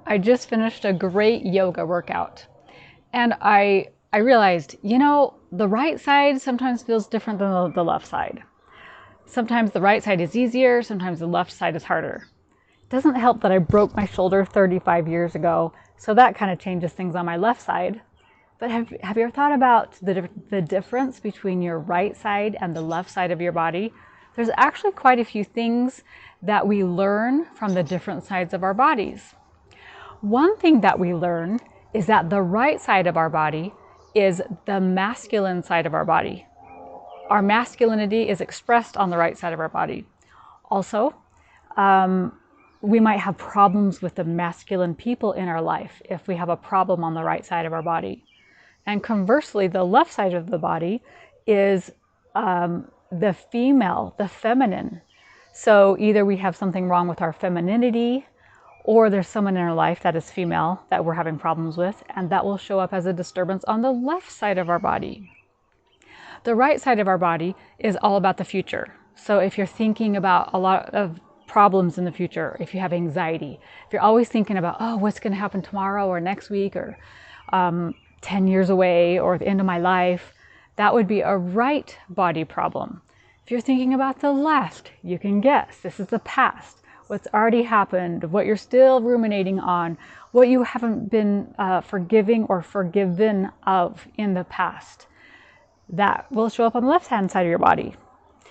I just finished a great yoga workout, and I realized, the right side sometimes feels different than the left side. Sometimes the right side is easier, sometimes the left side is harder. It doesn't help that I broke my shoulder 35 years ago, so that kind of changes things on my left side. But have you ever thought about the difference between your right side and the left side of your body? There's actually quite a few things that we learn from the different sides of our bodies. One thing that we learn is that the right side of our body is the masculine side of our body. Our masculinity is expressed on the right side of our body. Also, we might have problems with the masculine people in our life if we have a problem on the right side of our body. And conversely, the left side of the body is the female, the feminine. So either we have something wrong with our femininity, or there's someone in our life that is female that we're having problems with, and that will show up as a disturbance on the left side of our body. The right side of our body is all about the future. So if you're thinking about a lot of problems in the future, if you have anxiety, if you're always thinking about, oh, what's going to happen tomorrow or next week or 10 years away or the end of my life, that would be a right body problem. If you're thinking about the left, you can guess this is the past, what's already happened, what you're still ruminating on, what you haven't been forgiving or forgiven of in the past. That will show up on the left-hand side of your body.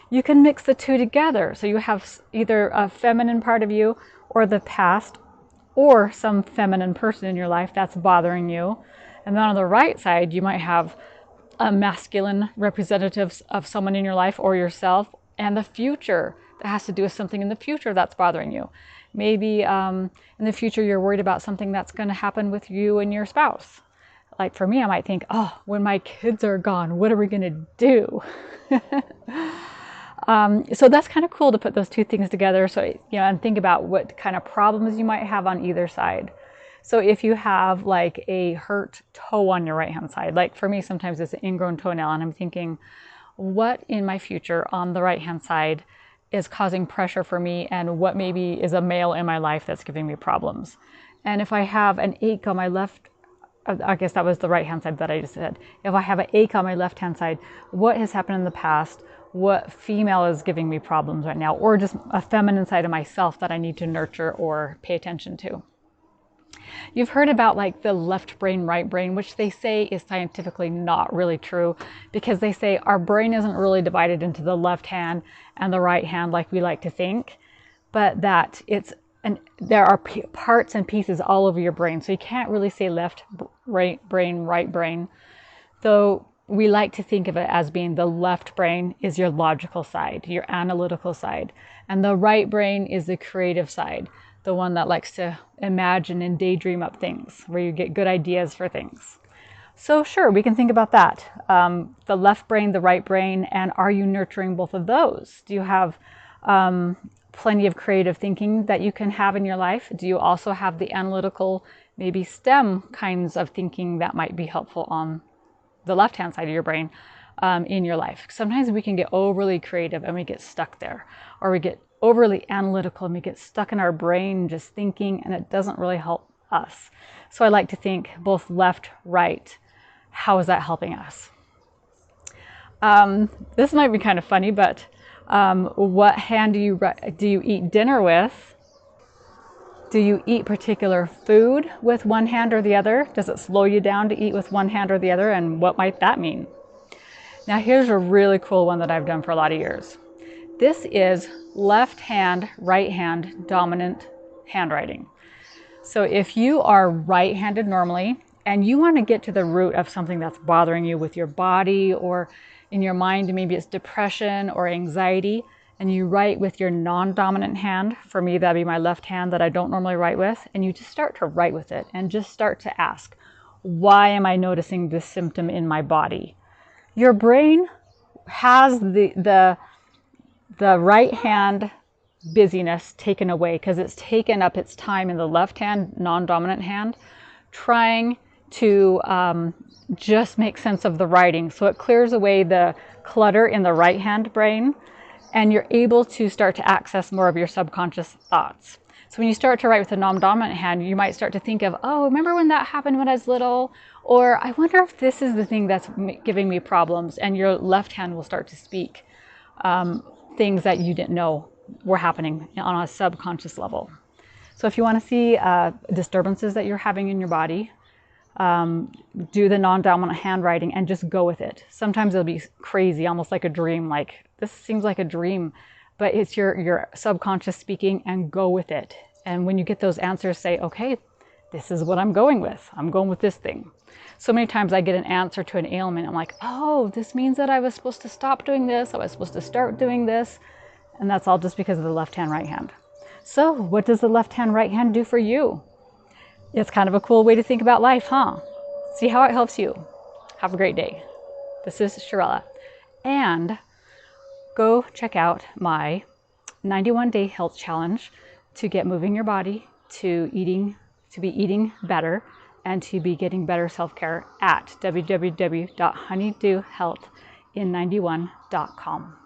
You can mix the two together. So you have either a feminine part of you or the past or some feminine person in your life that's bothering you. And then on the right side, you might have a masculine representative of someone in your life or yourself and the future that has to do with something in the future that's bothering you. Maybe in the future, you're worried about something that's going to happen with you and your spouse. Like for me, I might think, oh, when my kids are gone, what are we going to do? So that's kind of cool to put those two things together. So, and think about what kind of problems you might have on either side. So if you have like a hurt toe on your right-hand side, like for me, sometimes it's an ingrown toenail, and I'm thinking, what in my future on the right-hand side is causing pressure for me, and what maybe is a male in my life that's giving me problems? And if I have an ache on my left, I guess that was the right-hand side that I just said. If I have an ache on my left-hand side, what has happened in the past? What female is giving me problems right now? Or just a feminine side of myself that I need to nurture or pay attention to. You've heard about like the left brain, right brain, which they say is scientifically not really true, because they say our brain isn't really divided into the left hand and the right hand like we like to think, but that there are parts and pieces all over your brain. So you can't really say left right brain. Though we like to think of it as being the left brain is your logical side, your analytical side. And the right brain is the creative side, the one that likes to imagine and daydream up things, where you get good ideas for things. So sure, we can think about that. The left brain, the right brain, and are you nurturing both of those? Do you have plenty of creative thinking that you can have in your life? Do you also have the analytical, maybe STEM kinds of thinking that might be helpful on the left-hand side of your brain in your life? Sometimes we can get overly creative and we get stuck there, or we get overly analytical and we get stuck in our brain just thinking, and it doesn't really help us. So I like to think both left, right. How is that helping us? This might be kind of funny, but what hand do you eat dinner with? Do you eat particular food with one hand or the other? Does it slow you down to eat with one hand or the other? And what might that mean? Now here's a really cool one that I've done for a lot of years. This is left hand, right hand, dominant handwriting. So if you are right-handed normally, and you want to get to the root of something that's bothering you with your body or in your mind, maybe it's depression or anxiety, and you write with your non-dominant hand. For me, that'd be my left hand that I don't normally write with. And you just start to write with it and just start to ask, why am I noticing this symptom in my body? Your brain has the right hand busyness taken away because it's taken up its time in the left hand, non-dominant hand, trying to just make sense of the writing. So it clears away the clutter in the right hand brain, and you're able to start to access more of your subconscious thoughts. So when you start to write with the non-dominant hand, you might start to think of, oh, remember when that happened when I was little? Or I wonder if this is the thing that's giving me problems. And your left hand will start to speak things that you didn't know were happening on a subconscious level. So if you want to see disturbances that you're having in your body, do the non-dominant handwriting and just go with it. Sometimes it'll be crazy, almost like a dream, like this seems like a dream, but it's your subconscious speaking, and go with it. And when you get those answers, say, okay, this is what I'm going with. I'm going with this thing. So many times I get an answer to an ailment. I'm like, oh, this means that I was supposed to stop doing this. I was supposed to start doing this. And that's all just because of the left hand, right hand. So what does the left hand, right hand do for you? It's kind of a cool way to think about life, huh? See how it helps you. Have a great day. This is Sharella. And go check out my 91-day health challenge to get moving your body, to be eating better, and to be getting better self-care at www.honeydewhealthin91.com.